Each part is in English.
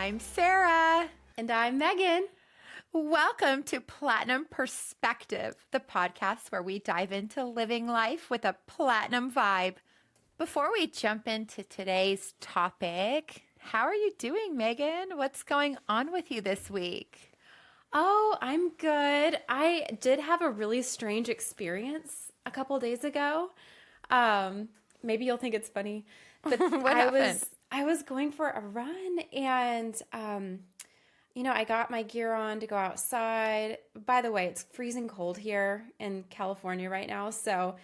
I'm Sarah. And I'm Megan. Welcome to Platinum Perspective, the podcast where we dive into living life with a platinum vibe. Before we jump into today's topic, how are you doing, Megan? What's going on with you this week? Oh, I'm good. I did have a really strange experience a couple days ago. Maybe you'll think it's funny, but I was going for a run and I got my gear on to go outside. By the way, it's freezing cold here in California right now. So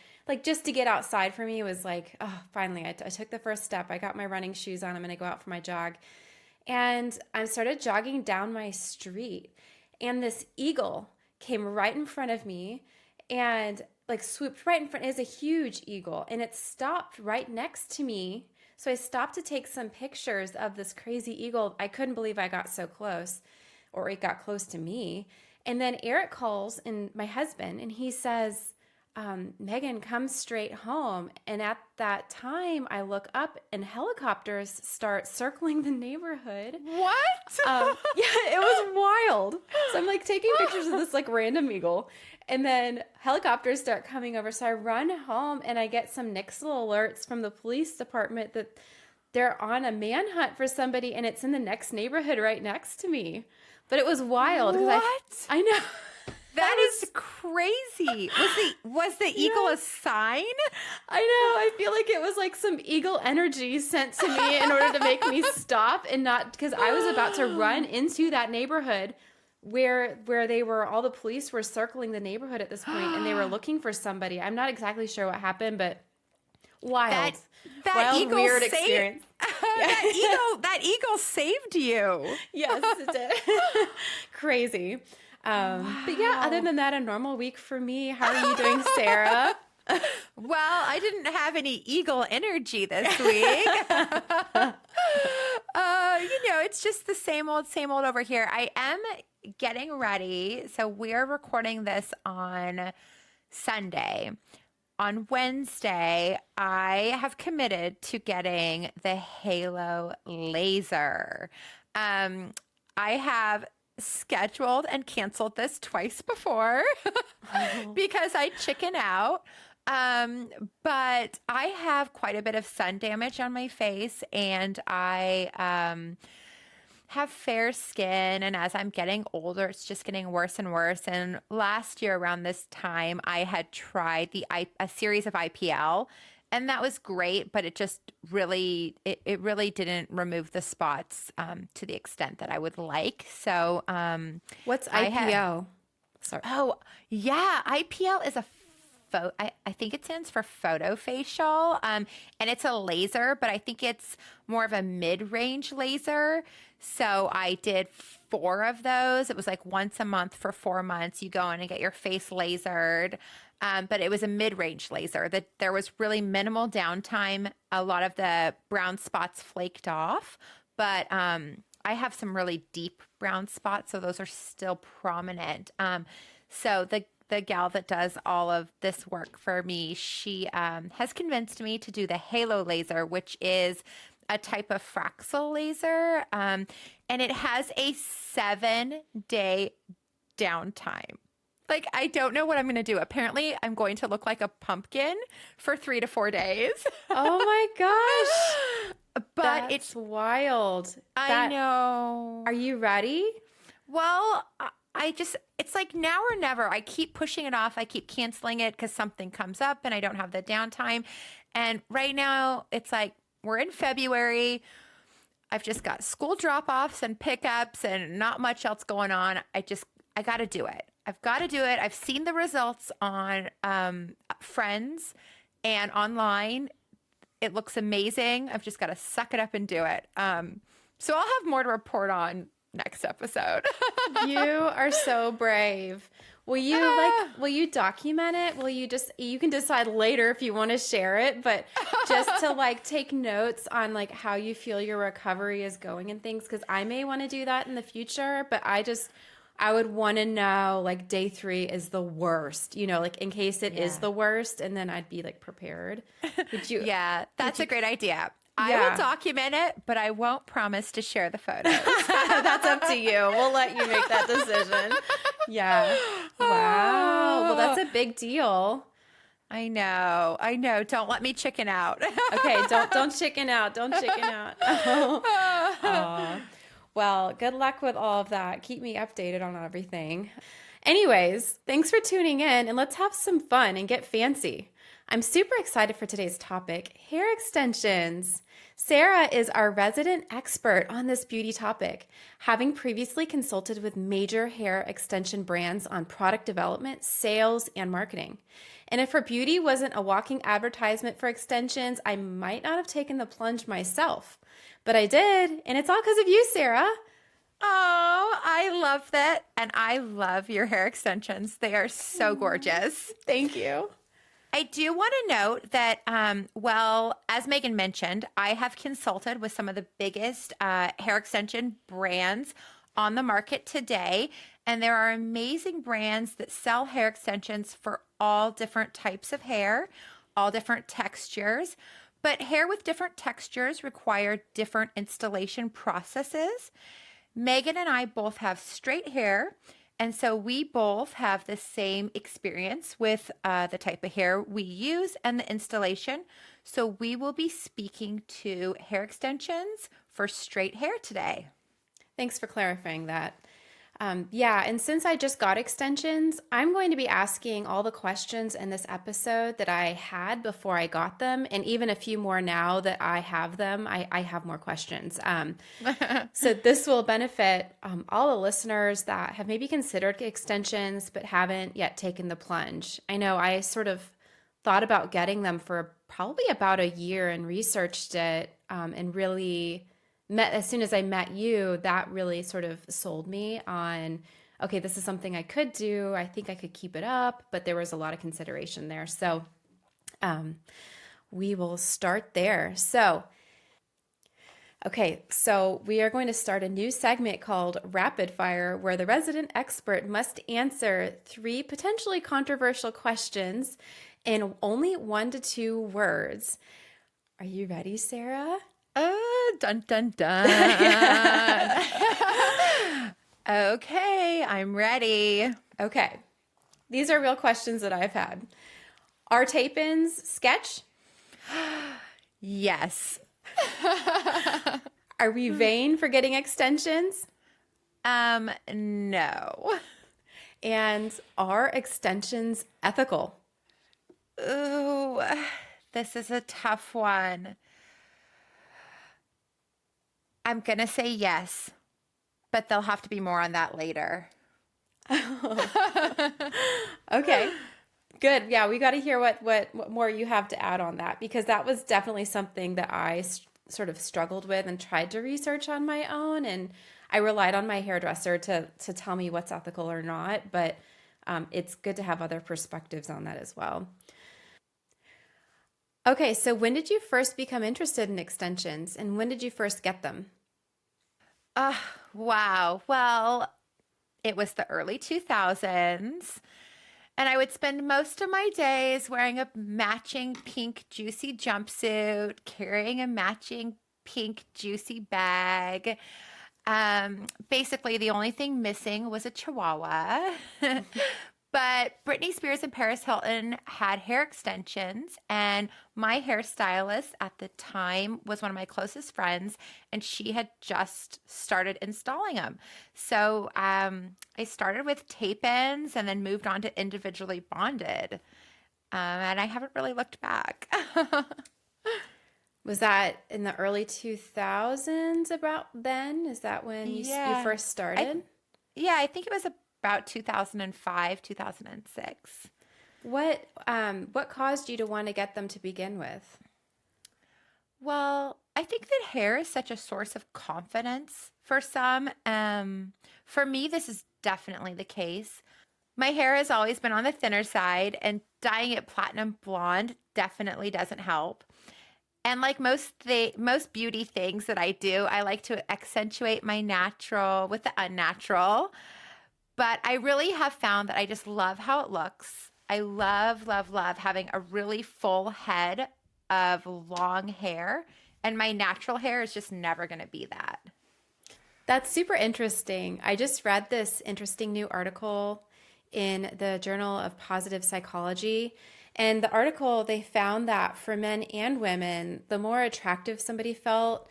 just to get outside for me was like, oh, finally, I took the first step. I got my running shoes on. I'm going to go out for my jog. And I started jogging down my street. And this eagle came right in front of me and swooped right in front. It was a huge eagle and it stopped right next to me. So I stopped to take some pictures of this crazy eagle. I couldn't believe I got so close, or it got close to me. And then Eric calls, and my husband, and he says, Megan, come straight home. And at that time, I look up and helicopters start circling the neighborhood. What? Yeah, it was wild. So I'm taking pictures of this random eagle. And then helicopters start coming over. So I run home and I get some Nixle alerts from the police department that they're on a manhunt for somebody and it's in the next neighborhood right next to me. But it was wild. What? I know. That is crazy. Was the eagle a sign? I know. I feel like it was some eagle energy sent to me in order to make me stop and not, because I was about to run into that neighborhood where they were, all the police were circling the neighborhood at this point and they were looking for somebody. I'm not exactly sure what happened, but wild. That wild, eagle weird experience. That eagle saved you. Yes, it did. Crazy. Wow. But yeah, other than that, a normal week for me. How are you doing, Sarah? Well, I didn't have any eagle energy this week. It's just the same old over here. I am getting ready. So we're recording this on Sunday. On Wednesday, I have committed to getting the Halo laser. I have scheduled and canceled this twice before because I chicken out. But I have quite a bit of sun damage on my face and I have fair skin. And as I'm getting older, it's just getting worse and worse. And last year around this time, I had tried a series of IPL. And that was great, but it just really, it really didn't remove the spots to the extent that I would like. So, what's IPL? Sorry. Oh, yeah. IPL is I think it stands for photofacial, and it's a laser, but I think it's more of a mid-range laser. So I did 4 of those. It was once a month for 4 months. You go in and get your face lasered. But it was a mid-range laser that there was really minimal downtime. A lot of the brown spots flaked off, but I have some really deep brown spots, so those are still prominent. So the gal that does all of this work for me, she has convinced me to do the Halo laser, which is a type of Fraxel laser, and it has a 7-day downtime. I don't know what I'm going to do. Apparently, I'm going to look like a pumpkin for 3 to 4 days. Oh my gosh. But it's wild. I know. Are you ready? Well, it's now or never. I keep pushing it off. I keep canceling it because something comes up and I don't have the downtime. And right now, it's we're in February. I've just got school drop-offs and pickups and not much else going on. I got to do it. I've got to do it. I've seen the results on Friends and online. It looks amazing. I've just got to suck it up and do it. So I'll have more to report on next episode. You are so brave. Will you document it? You can decide later if you want to share it, but just to take notes on how you feel your recovery is going and things, because I may want to do that in the future, but I would want to know day 3 is the worst, in case it is the worst, and then I'd be prepared. Yeah, that's a great idea. I will document it, but I won't promise to share the photos. That's up to you. We'll let you make that decision. Yeah. Wow. Well, that's a big deal. I know. Don't let me chicken out. Okay, don't chicken out. Don't chicken out. Oh. Well, good luck with all of that. Keep me updated on everything. Anyways, thanks for tuning in, and let's have some fun and get fancy. I'm super excited for today's topic, hair extensions. Sarah is our resident expert on this beauty topic, having previously consulted with major hair extension brands on product development, sales, and marketing. And if her beauty wasn't a walking advertisement for extensions, I might not have taken the plunge myself. But I did, and it's all because of you, Sarah. Oh, I love that. And I love your hair extensions. They are so gorgeous. Thank you. I do want to note that, as Megan mentioned, I have consulted with some of the biggest hair extension brands on the market today. And there are amazing brands that sell hair extensions for all different types of hair, all different textures. But hair with different textures require different installation processes. Megan and I both have straight hair, and so we both have the same experience with the type of hair we use and the installation. So we will be speaking to hair extensions for straight hair today. Thanks for clarifying that. And since I just got extensions, I'm going to be asking all the questions in this episode that I had before I got them, and even a few more now that I have them. I have more questions. So this will benefit all the listeners that have maybe considered extensions but haven't yet taken the plunge. I know I sort of thought about getting them for probably about a year and researched it and really as soon as I met you, that really sort of sold me on, okay, this is something I could do. I think I could keep it up, but there was a lot of consideration there. So we will start there. So we are going to start a new segment called Rapid Fire, where the resident expert must answer 3 potentially controversial questions in only 1 to 2 words. Are you ready, Sarah? Dun, dun, dun. Okay, I'm ready. Okay. These are real questions that I've had. Are tape-ins sketch? Yes. Are we vain for getting extensions? No. And are extensions ethical? Ooh, this is a tough one. I'm going to say yes, but there'll have to be more on that later. Okay, good. Yeah, we got to hear what more you have to add on that, because that was definitely something that I sort of struggled with and tried to research on my own. And I relied on my hairdresser to tell me what's ethical or not. But it's good to have other perspectives on that as well. Okay, so when did you first become interested in extensions, and when did you first get them? Wow. Well, it was the early 2000s, and I would spend most of my days wearing a matching pink juicy jumpsuit, carrying a matching pink juicy bag. Basically, the only thing missing was a chihuahua. But Britney Spears and Paris Hilton had hair extensions, and my hairstylist at the time was one of my closest friends, and she had just started installing them. So I started with tape-ins and then moved on to individually bonded, and I haven't really looked back. Was that in the early 2000s about then? Is that when you first started? I think it was about 2005, 2006. What caused you to want to get them to begin with? Well, I think that hair is such a source of confidence for some. For me, this is definitely the case. My hair has always been on the thinner side, and dyeing it platinum blonde definitely doesn't help. And like most beauty things that I do, I like to accentuate my natural with the unnatural. But I really have found that I just love how it looks. I love, love, love having a really full head of long hair. And my natural hair is just never going to be that. That's super interesting. I just read this interesting new article in the Journal of Positive Psychology. And the article, they found that for men and women, the more attractive somebody felt,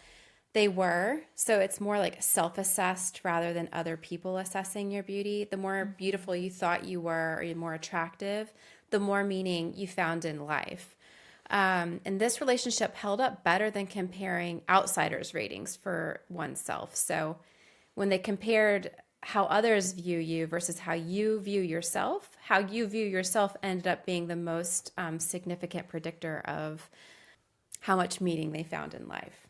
they were. So it's more like self-assessed rather than other people assessing your beauty. The more beautiful you thought you were or you're more attractive, the more meaning you found in life. And this relationship held up better than comparing outsiders' ratings for oneself. So when they compared how others view you versus how you view yourself, how you view yourself ended up being the most significant predictor of how much meaning they found in life.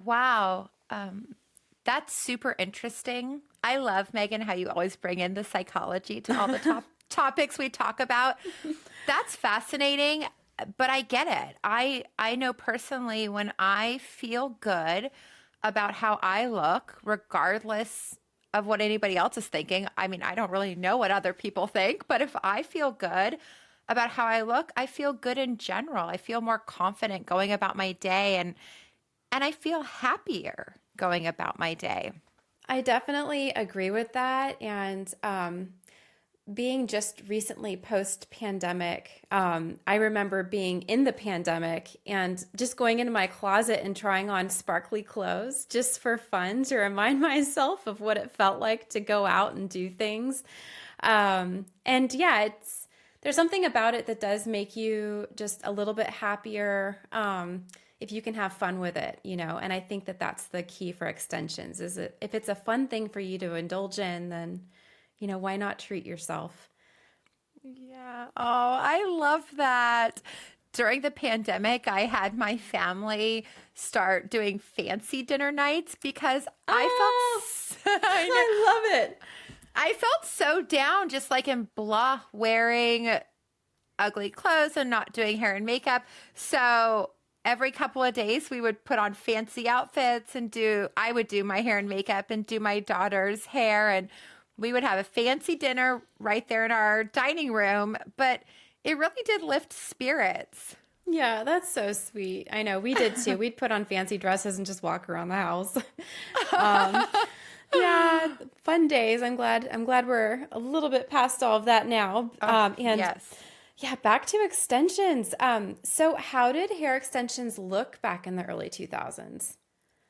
Wow. That's super interesting. I love, Megan, how you always bring in the psychology to all the topics we talk about. That's fascinating, but I get it. I know personally when I feel good about how I look, regardless of what anybody else is thinking. I mean, I don't really know what other people think, but if I feel good about how I look, I feel good in general. I feel more confident going about my day and I feel happier going about my day. I definitely agree with that. And being just recently post-pandemic, I remember being in the pandemic and just going into my closet and trying on sparkly clothes just for fun to remind myself of what it felt like to go out and do things. And yeah, there's something about it that does make you just a little bit happier. If you can have fun with it, and I think that that's the key for extensions is that if it's a fun thing for you to indulge in, then, why not treat yourself? Yeah. Oh, I love that. During the pandemic, I had my family start doing fancy dinner nights because Oh, I love it. I felt so down, just like in blah, wearing ugly clothes and not doing hair and makeup. So every couple of days we would put on fancy outfits and I would do my hair and makeup and do my daughter's hair, and we would have a fancy dinner right there in our dining room, but it really did lift spirits. Yeah, that's so sweet. I know we did too. We'd put on fancy dresses and just walk around the house. Yeah, fun days. I'm glad we're a little bit past all of that now. And Yes. yeah, back to extensions. So how did hair extensions look back in the early 2000s?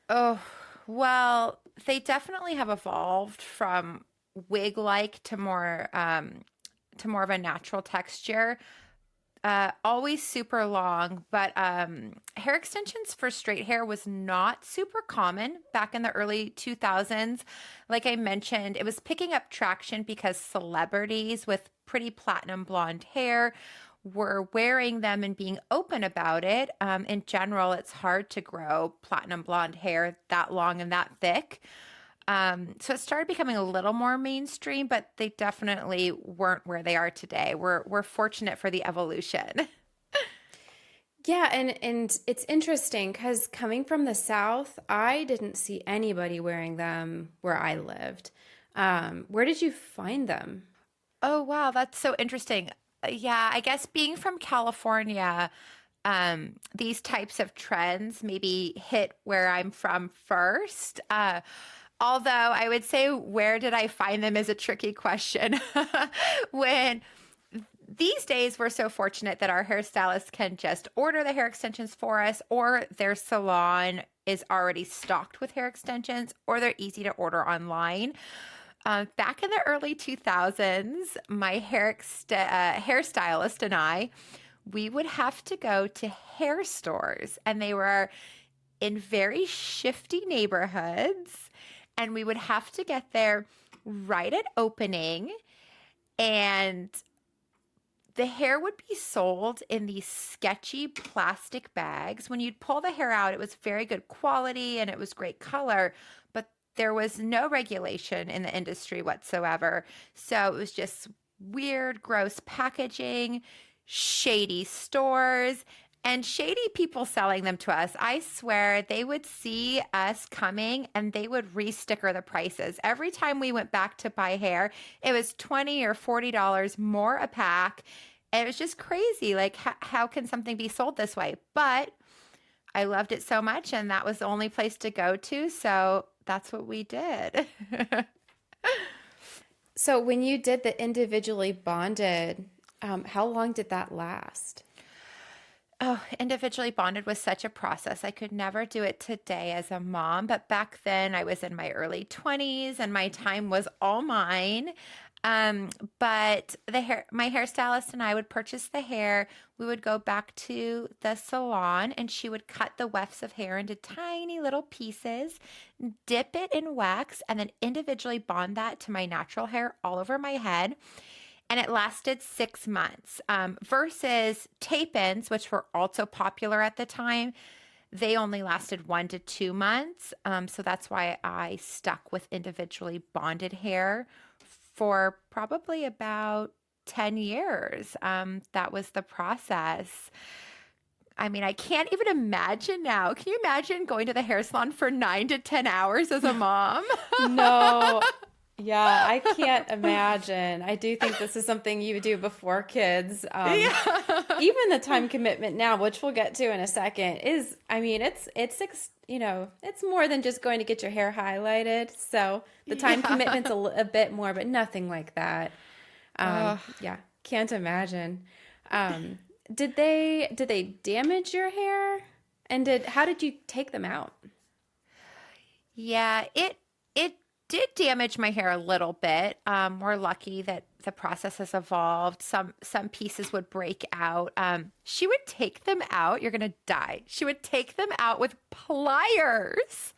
Oh, well, they definitely have evolved from wig-like to more of a natural texture. Always super long, but hair extensions for straight hair was not super common back in the early 2000s. Like I mentioned, it was picking up traction because celebrities with pretty platinum blonde hair were wearing them and being open about it. In general, it's hard to grow platinum blonde hair that long and that thick. So it started becoming a little more mainstream, but they definitely weren't where they are today. We're fortunate for the evolution. Yeah, and it's interesting because coming from the South, I didn't see anybody wearing them where I lived. Where did you find them? Oh, wow, that's so interesting. Yeah, I guess being from California, these types of trends maybe hit where I'm from first. Although I would say, where did I find them is a tricky question. When these days, we're so fortunate that our hairstylists can just order the hair extensions for us, or their salon is already stocked with hair extensions, or they're easy to order online. Back in the early 2000s, my hairstylist and we would have to go to hair stores, and they were in very shifty neighborhoods, and we would have to get there right at opening, and the hair would be sold in these sketchy plastic bags. When you'd pull the hair out, it was very good quality and it was great color, but there was no regulation in the industry whatsoever. So it was just weird, gross packaging, shady stores, and shady people selling them to us. I swear they would see us coming and they would re-sticker the prices. Every time we went back to buy hair, it was $20 or $40 more a pack. And it was just crazy. Like, how can something be sold this way? But I loved it so much, and that was the only place to go to. So that's what we did. So when you did the individually bonded, how long did that last? Oh, individually bonded was such a process. I could never do it today as a mom, but back then I was in my early 20s and my time was all mine. Um, but my hairstylist and I would purchase the hair. We would go back to the salon and she would cut the wefts of hair into tiny little pieces, dip it in wax, and then individually bond that to my natural hair all over my head, and it lasted 6 months. Versus tape-ins, which were also popular at the time, they only lasted 1 to 2 months. So that's why I stuck with individually bonded hair for probably about 10 years. That was the process. I mean, I can't even imagine now. Can you imagine going to the hair salon for 9 to 10 hours as a mom? No. Yeah, I can't imagine. I do think this is something you would do before kids. Yeah. Even the time commitment now, which we'll get to in a second, is, I mean, it's more than just going to get your hair highlighted. So the time commitment's a bit more, but nothing like that. Yeah, can't imagine. Did they damage your hair? And how did you take them out? Yeah, it did damage my hair a little bit. We're lucky that the process has evolved. Some pieces would break out. She would take them out. You're gonna die. She would take them out with pliers,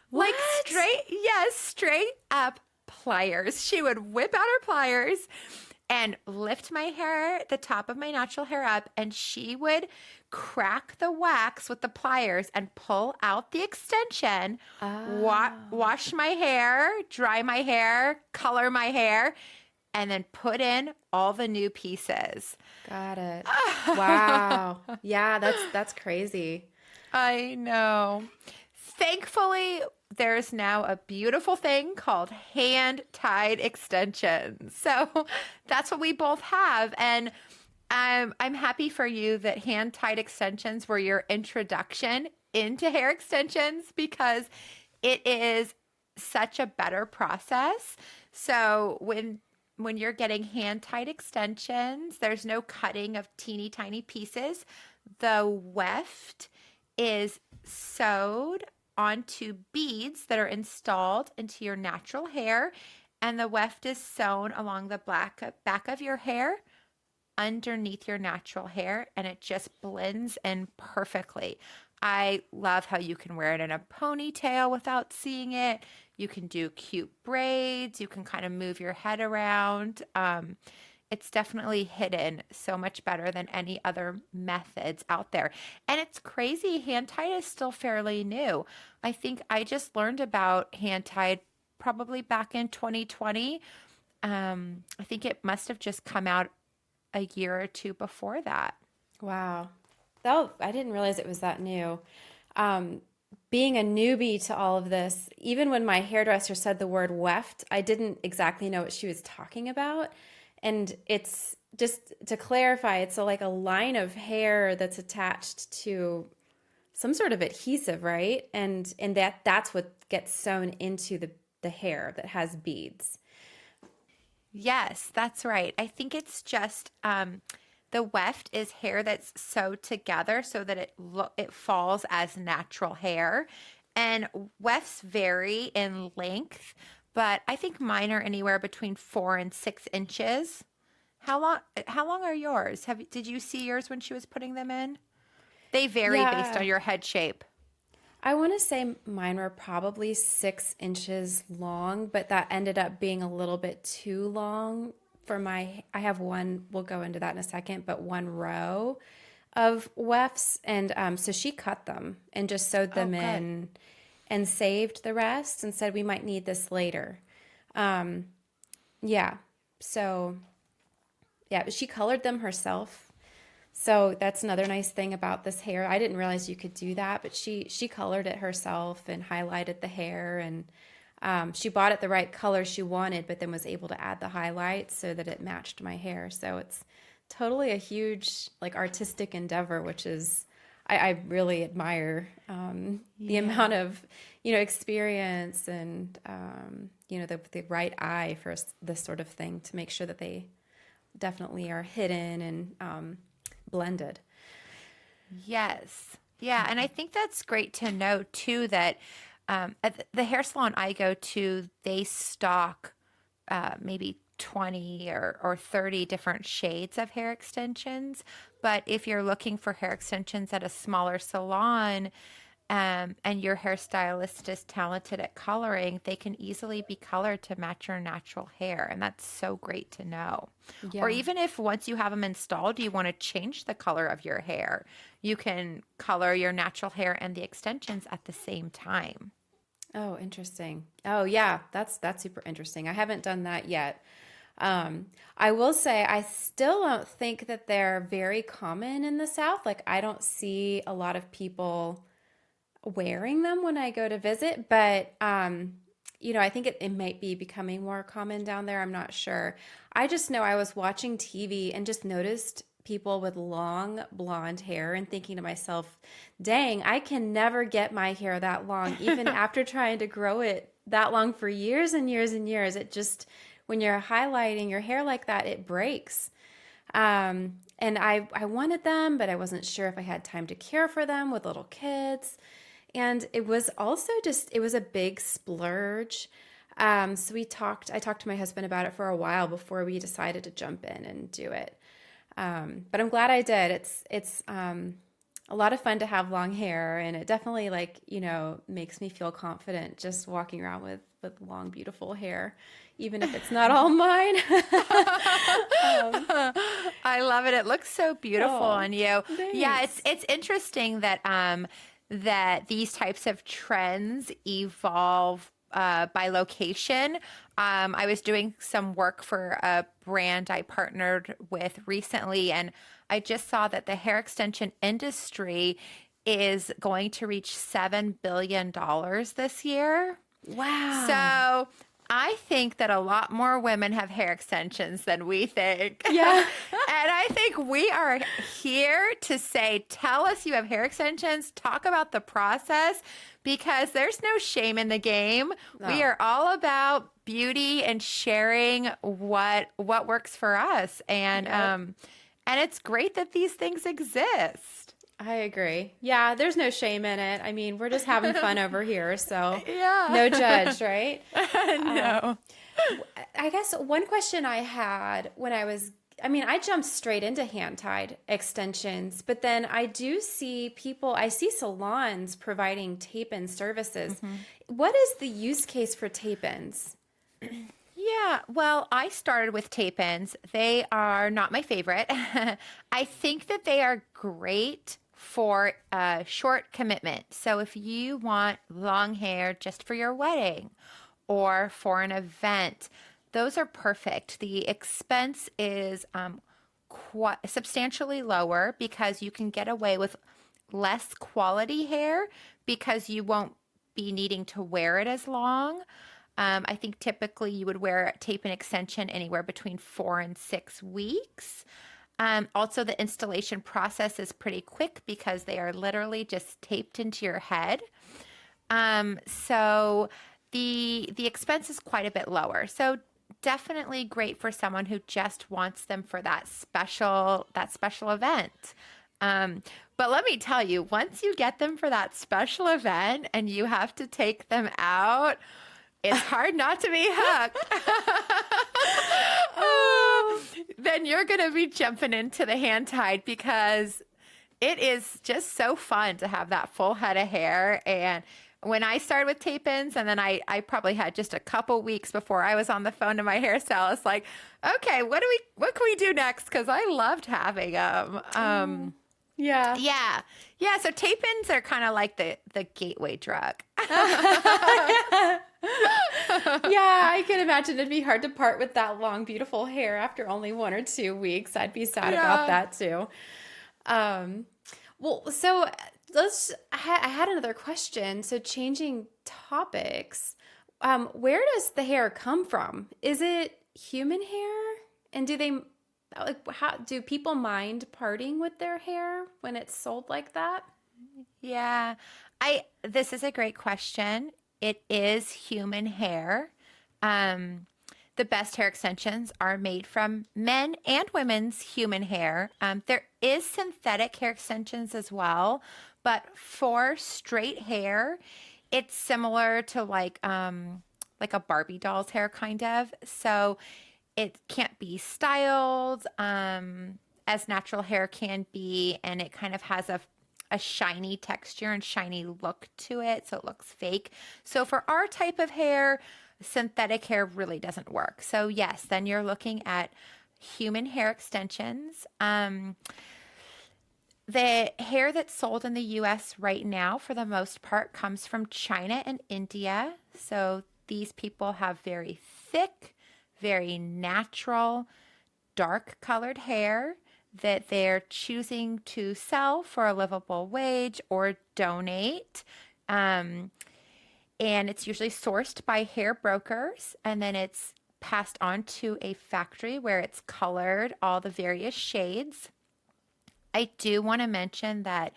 What? like straight up pliers. She would whip out her pliers and lift my hair, the top of my natural hair up, and she would crack the wax with the pliers and pull out the extension, wash my hair, dry my hair, color my hair, and then put in all the new pieces. Got it. Wow. Yeah, that's crazy. I know. Thankfully, there's now a beautiful thing called hand-tied extensions. So that's what we both have. And I'm happy for you that hand-tied extensions were your introduction into hair extensions because it is such a better process. So when you're getting hand-tied extensions, there's no cutting of teeny tiny pieces. The weft is sewed onto beads that are installed into your natural hair, and the weft is sewn along the back of your hair underneath your natural hair, and it just blends in perfectly. I love how you can wear it in a ponytail without seeing it. You can do cute braids. You can kind of move your head around. It's definitely hidden so much better than any other methods out there. And it's crazy. Hand tied is still fairly new. I think I just learned about hand tied probably back in 2020. I think it must have just come out a year or two before that. Wow. I didn't realize it was that new. Being a newbie to all of this, even when my hairdresser said the word weft, I didn't exactly know what she was talking about. And it's just to clarify, it's like a line of hair that's attached to some sort of adhesive, right? And that's what gets sewn into the hair that has beads. Yes, that's right. I think it's just the weft is hair that's sewed together so that it falls as natural hair. And wefts vary in length, but I think mine are anywhere between 4 and 6 inches. How long are yours? Did you see yours when she was putting them in? They vary based on your head shape. I want to say mine were probably 6 inches long, but that ended up being a little bit too long for I have one, we'll go into that in a second, but one row of wefts. And so she cut them and just sewed them in and saved the rest and said we might need this later. Yeah. So, yeah, she colored them herself. So that's another nice thing about this hair. I didn't realize you could do that, but she colored it herself and highlighted the hair, and she bought it the right color she wanted, but then was able to add the highlights so that it matched my hair. So it's totally a huge like artistic endeavor, which is I really admire the amount of, experience and, the right eye for this sort of thing to make sure that they definitely are hidden and blended. Yes. Yeah. And I think that's great to know too that at the hair salon I go to, they stock maybe 20 or 30 different shades of hair extensions. But if you're looking for hair extensions at a smaller salon, and your hairstylist is talented at coloring, they can easily be colored to match your natural hair. And that's so great to know. Or Yeah. even if once you have them installed, you want to change the color of your hair, you can color your natural hair and the extensions at the same time. Oh, interesting. Oh, yeah, that's super interesting. I haven't done that yet. I will say I still don't think that they're very common in the South. Like I don't see a lot of people wearing them when I go to visit, but I think it might be becoming more common down there. I'm not sure. I just know I was watching TV and just noticed people with long blonde hair and thinking to myself, dang, I can never get my hair that long, even after trying to grow it that long for years and years and years. It just, when you're highlighting your hair like that, it breaks. And I wanted them, but I wasn't sure if I had time to care for them with little kids. And it was also it was a big splurge. So I talked to my husband about it for a while before we decided to jump in and do it. But I'm glad I did. It's a lot of fun to have long hair, and it definitely makes me feel confident just walking around with long, beautiful hair, even if it's not all mine. I love it. It looks so beautiful on you. Yeah, Thanks. it's interesting that that these types of trends evolve by location. I was doing some work for a brand I partnered with recently, and I just saw that the hair extension industry is going to reach $7 billion this year. Wow. So I think that a lot more women have hair extensions than we think. Yeah. And I think we are here to say, tell us you have hair extensions, talk about the process, because there's no shame in the game. No. We are all about beauty and sharing what works for us. And Yep. and it's great that these things exist. I agree. Yeah, there's no shame in it. I mean, we're just having fun over here, so Yeah. no judge, right? No. I guess one question I had I jumped straight into hand-tied extensions, but then I see salons providing tape-in services. What is the use case for tape-ins? Yeah, well, I started with tape-ins. They are not my favorite. I think that they are great for a short commitment. So if you want long hair just for your wedding or for an event, those are perfect. The expense is quite substantially lower because you can get away with less quality hair because you won't be needing to wear it as long. I think typically you would wear a tape and extension anywhere between 4 and 6 weeks. Also, the installation process is pretty quick because they are literally just taped into your head. So the expense is quite a bit lower. So definitely great for someone who just wants them for that special event. But let me tell you, once you get them for that special event and you have to take them out, it's hard not to be hooked. Then you're going to be jumping into the hand tied because it is just so fun to have that full head of hair. And when I started with tape-ins, and then I probably had just a couple weeks before I was on the phone to my hairstylist, like, okay, what can we do next? Because I loved having them. Yeah. Yeah. Yeah. So tape-ins are kind of like the gateway drug. Yeah, I can imagine it'd be hard to part with that long, beautiful hair after only 1 or 2 weeks. I'd be sad about that too. Well, so I had another question. So changing topics, where does the hair come from? Is it human hair? And how do people mind parting with their hair when it's sold like that? Yeah. This is a great question. It is human hair. Um, the best hair extensions are made from men and women's human hair. There is synthetic hair extensions as well, but for straight hair, it's similar to like a Barbie doll's hair kind of. So it can't be styled as natural hair can be, and it kind of has a shiny texture and shiny look to it, so it looks fake. So for our type of hair, synthetic hair really doesn't work. So yes, then you're looking at human hair extensions. The hair that's sold in the US right now, for the most part, comes from China and India. So these people have very thick, very natural, dark colored hair that they're choosing to sell for a livable wage or donate. And it's usually sourced by hair brokers, and then it's passed on to a factory where it's colored all the various shades. I do want to mention that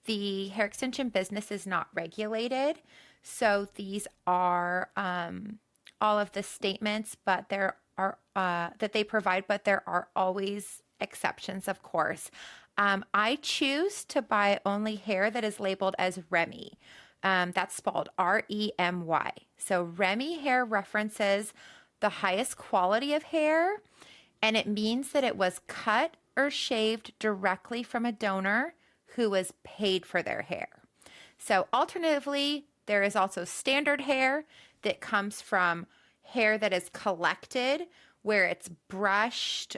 the hair extension business is not regulated. So these are all of the statements, but there are that they provide, but there are always exceptions, of course. I choose to buy only hair that is labeled as Remy. That's spelled Remy. So Remy hair references the highest quality of hair, and it means that it was cut or shaved directly from a donor who was paid for their hair. So alternatively, there is also standard hair that comes from hair that is collected, where it's brushed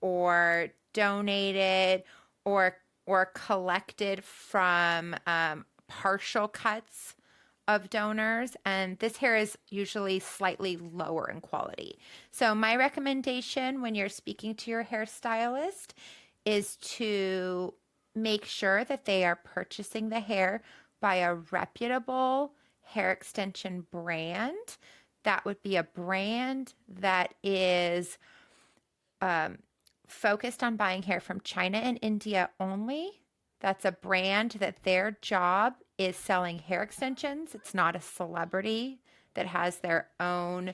or donated or collected from partial cuts of donors, and this hair is usually slightly lower in quality. So my recommendation when you're speaking to your hairstylist is to make sure that they are purchasing the hair by a reputable hair extension brand. That would be a brand that is focused on buying hair from China and India only. That's a brand that their job is selling hair extensions. It's not a celebrity that has their own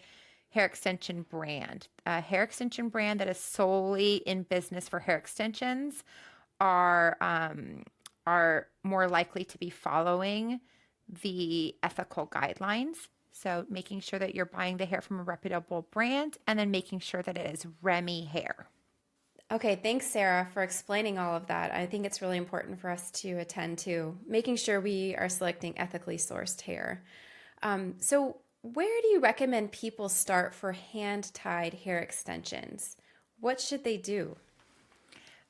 hair extension brand. A hair extension brand that is solely in business for hair extensions are more likely to be following the ethical guidelines. So making sure that you're buying the hair from a reputable brand, and then making sure that it is Remy hair. Okay, thanks, Sarah, for explaining all of that. I think it's really important for us to attend to making sure we are selecting ethically sourced hair. So where do you recommend people start for hand-tied hair extensions? What should they do?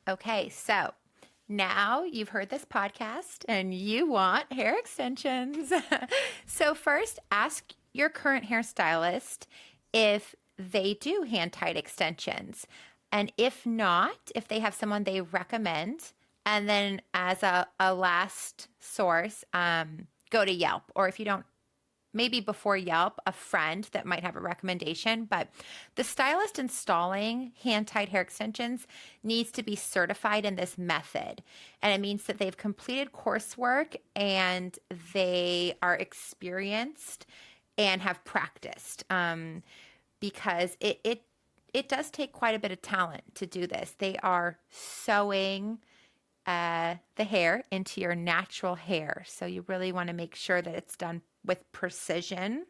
Okay, so now you've heard this podcast and you want hair extensions. So first, ask your current hairstylist if they do hand-tied extensions. And if not, if they have someone they recommend, and then as a last source, go to Yelp. Or if you don't, maybe before Yelp, a friend that might have a recommendation. But the stylist installing hand-tied hair extensions needs to be certified in this method. And it means that they've completed coursework and they are experienced and have practiced, because it does take quite a bit of talent to do this. They are sewing the hair into your natural hair. So you really want to make sure that it's done with precision.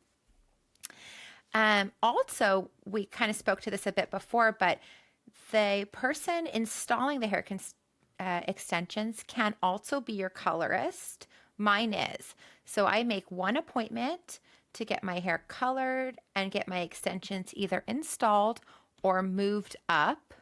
Also, we kind of spoke to this a bit before, but the person installing the hair extensions can also be your colorist. Mine is. So I make one appointment to get my hair colored and get my extensions either installed or moved up.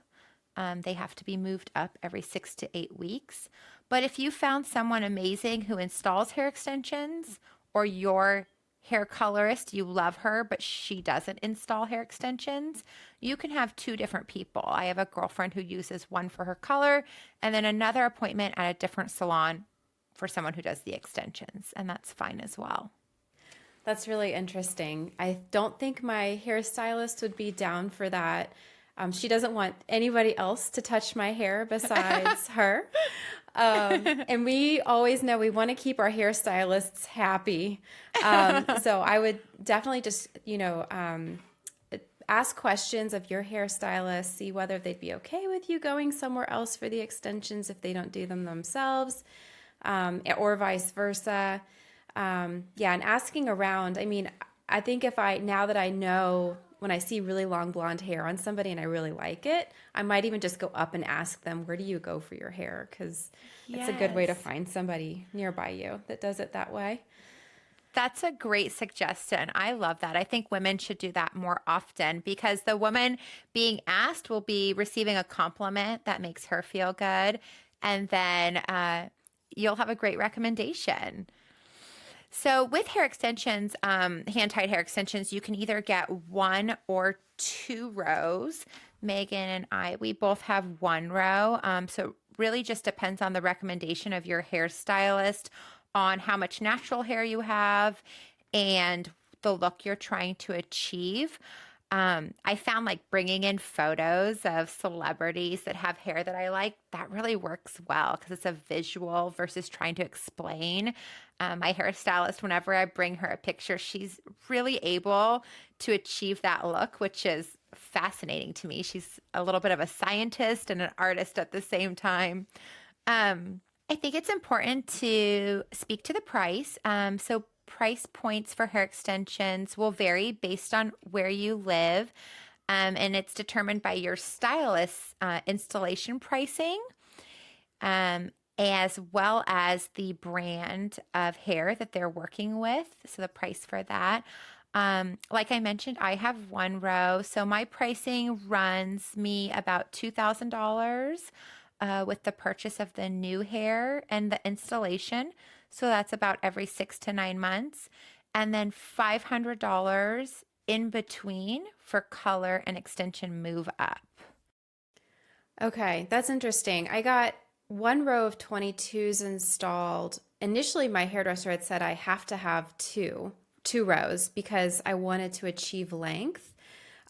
They have to be moved up every 6 to 8 weeks. But if you found someone amazing who installs hair extensions, or your hair colorist, you love her, but she doesn't install hair extensions, you can have two different people. I have a girlfriend who uses one for her color, and then another appointment at a different salon for someone who does the extensions, and that's fine as well. That's really interesting. I don't think my hairstylist would be down for that. She doesn't want anybody else to touch my hair besides her. And we always know we want to keep our hairstylists happy. So I would definitely just, ask questions of your hairstylist, see whether they'd be okay with you going somewhere else for the extensions if they don't do them themselves, or vice versa. Yeah, and asking around. I mean, I think now that I know when I see really long blonde hair on somebody and I really like it, I might even just go up and ask them, where do you go for your hair? Because it's a good way to Yes. find somebody nearby you that does it that way. That's a great suggestion. I love that. I think women should do that more often because the woman being asked will be receiving a compliment that makes her feel good. And then you'll have a great recommendation. So with hair extensions, hand-tied hair extensions, you can either get 1 or 2 rows. Megan and I, we both have 1 row. So it really just depends on the recommendation of your hairstylist on how much natural hair you have and the look you're trying to achieve. I found like bringing in photos of celebrities that have hair that I like, that really works well because it's a visual versus trying to explain. My hairstylist, whenever I bring her a picture, she's really able to achieve that look, which is fascinating to me. She's a little bit of a scientist and an artist at the same time. I think it's important to speak to the price. So price points for hair extensions will vary based on where you live, and it's determined by your stylist's installation pricing, as well as the brand of hair that they're working with. So the price for that. Like I mentioned, I have 1 row, so my pricing runs me about $2,000 with the purchase of the new hair and the installation. So that's about every 6 to 9 months. And then $500 in between for color and extension move up. Okay, that's interesting. I got 1 row of 22s installed. Initially, my hairdresser had said I have to have two rows because I wanted to achieve length.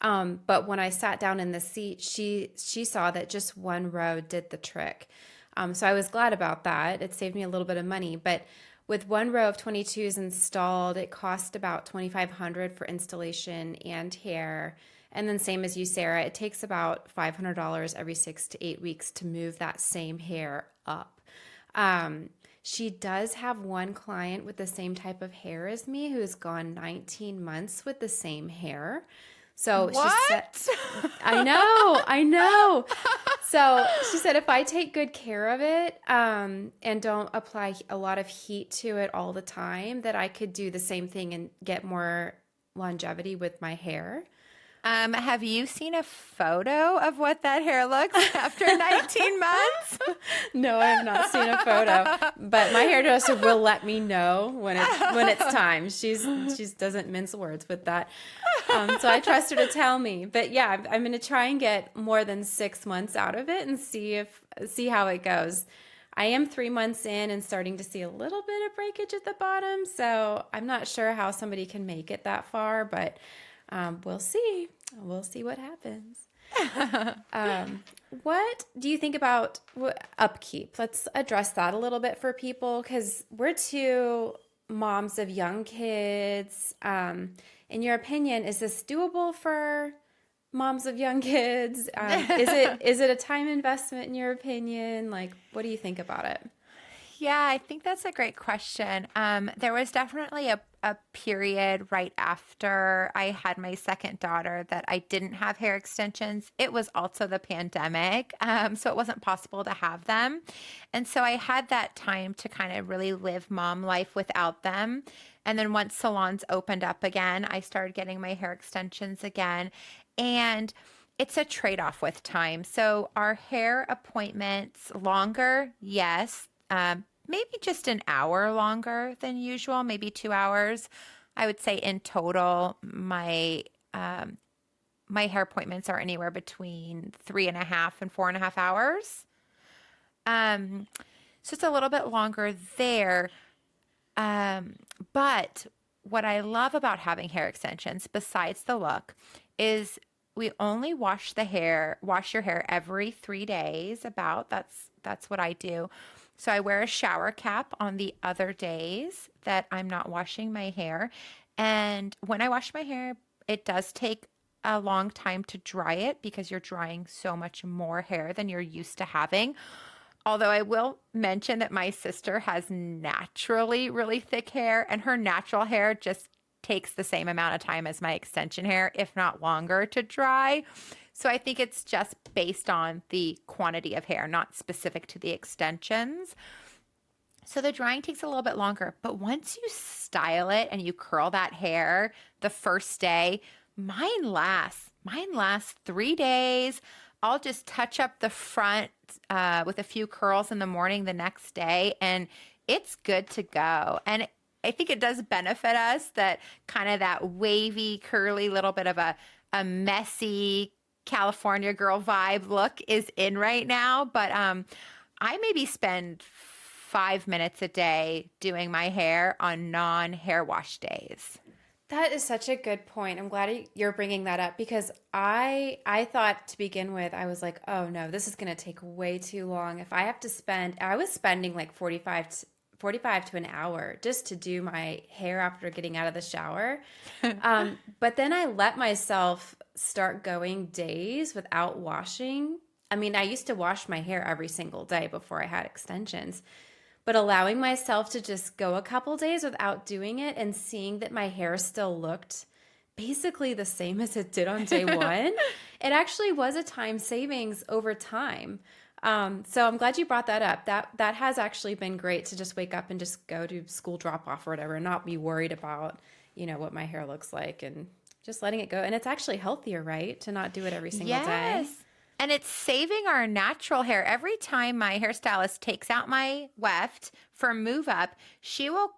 But when I sat down in the seat, she saw that just 1 row did the trick. So I was glad about that. It saved me a little bit of money. But with 1 row of 22s installed, it cost about $2,500 for installation and hair. And then same as you, Sarah, it takes about $500 every 6 to 8 weeks to move that same hair up. She does have one client with the same type of hair as me who's gone 19 months with the same hair. So she said, What? I know. So she said, if I take good care of it, and don't apply a lot of heat to it all the time, that I could do the same thing and get more longevity with my hair. Have you seen a photo of what that hair looks after 19 months? No, I have not seen a photo, but my hairdresser will let me know when it's time. She doesn't mince words with that. So I trust her to tell me. But yeah, I'm going to try and get more than 6 months out of it and see how it goes. I am 3 months in and starting to see a little bit of breakage at the bottom, so I'm not sure how somebody can make it that far, but we'll see. We'll see what happens. What do you think about upkeep? Let's address that a little bit for people because we're 2 moms of young kids. In your opinion, is this doable for moms of young kids? Is it a time investment in your opinion? Like, what do you think about it? Yeah, I think that's a great question. There was definitely a period right after I had my second daughter that I didn't have hair extensions. It was also the pandemic, so it wasn't possible to have them. And so I had that time to kind of really live mom life without them. And then once salons opened up again, I started getting my hair extensions again. And it's a trade-off with time. So our hair appointments longer, yes. Maybe just an hour longer than usual, maybe 2 hours. I would say in total, my hair appointments are anywhere between 3.5 and 4.5 hours. So it's a little bit longer there. But what I love about having hair extensions, besides the look, is we only wash your hair every 3 days. That's what I do. So I wear a shower cap on the other days that I'm not washing my hair. And when I wash my hair, it does take a long time to dry it because you're drying so much more hair than you're used to having. Although I will mention that my sister has naturally really thick hair, and her natural hair just takes the same amount of time as my extension hair, if not longer, to dry. So I think it's just based on the quantity of hair, not specific to the extensions. So the drying takes a little bit longer, but once you style it and you curl that hair the first day, mine lasts. Mine lasts 3 days. I'll just touch up the front with a few curls in the morning the next day, and it's good to go. And I think it does benefit us that kind of that wavy, curly, little bit of a messy California girl vibe look is in right now. But I maybe spend 5 minutes a day doing my hair on non-hair wash days. That is such a good point. I'm glad you're bringing that up because I thought to begin with, I was like, oh no, this is going to take way too long. If I have to spend, I was spending like 45 to an hour just to do my hair after getting out of the shower. But then I let myself start going days without washing. I mean, I used to wash my hair every single day before I had extensions. But allowing myself to just go a couple days without doing it and seeing that my hair still looked basically the same as it did on day one, it actually was a time savings over time. So I'm glad you brought that up. That has actually been great to just wake up and just go to school drop off or whatever and not be worried about, what my hair looks like and just letting it go. And it's actually healthier, right? To not do it every single day. And it's saving our natural hair. Every time my hairstylist takes out my weft for move up, she'll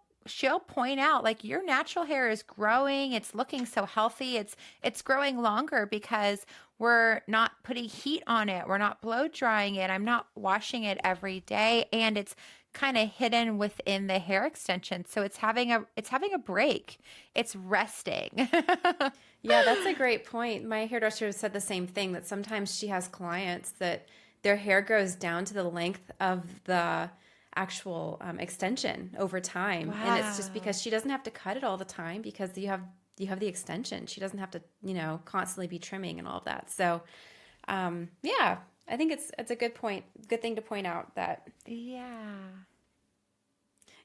point out like your natural hair is growing. It's looking so healthy. It's growing longer because we're not putting heat on it. We're not blow drying it. I'm not washing it every day, and it's kind of hidden within the hair extension. So it's having a break. It's resting. Yeah, that's a great point. My hairdresser said the same thing, that sometimes she has clients that their hair grows down to the length of the actual extension over time. Wow. And it's just because she doesn't have to cut it all the time because you have the extension. She doesn't have to, constantly be trimming and all of that. So, yeah, I think it's a good point. Good thing to point out that.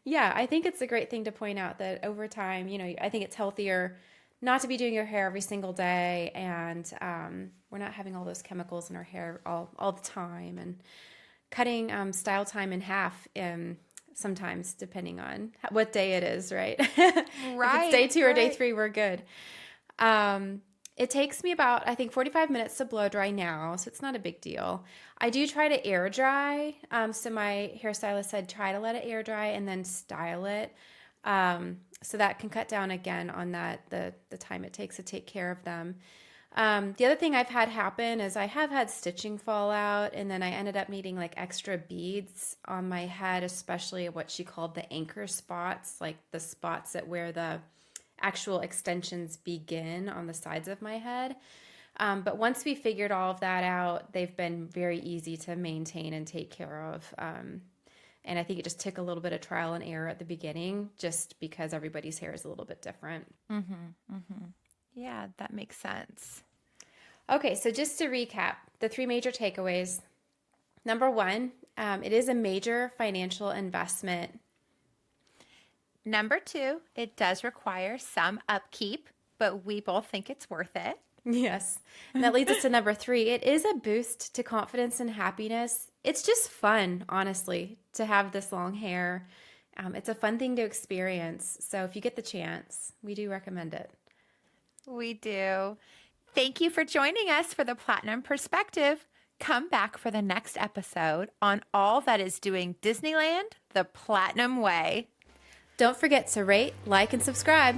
Yeah, I think it's a great thing to point out that over time, I think it's healthier not to be doing your hair every single day, and we're not having all those chemicals in our hair all the time, and cutting style time in half sometimes depending on what day it is, right? Right. If it's day 2 or day 3, we're good. It takes me about, I think, 45 minutes to blow dry now, so it's not a big deal. I do try to air dry. So my hairstylist said try to let it air dry and then style it. So that can cut down again on the time it takes to take care of them. The other thing I've had happen is I have had stitching fall out, and then I ended up needing like extra beads on my head, especially what she called the anchor spots, like the spots that where the actual extensions begin on the sides of my head. But once we figured all of that out, they've been very easy to maintain and take care of. And I think it just took a little bit of trial and error at the beginning, just because everybody's hair is a little bit different. Yeah, that makes sense. Okay, so just to recap, the 3 major takeaways. Number 1, it is a major financial investment. Number 2, it does require some upkeep, but we both think it's worth it. Yes. And that leads us to number 3. It is a boost to confidence and happiness. It's just fun, honestly, to have this long hair. It's a fun thing to experience. So if you get the chance, we do recommend it. We do. Thank you for joining us for the Platinum Perspective. Come back for the next episode on all that is doing Disneyland the Platinum way. Don't forget to rate, like, and subscribe.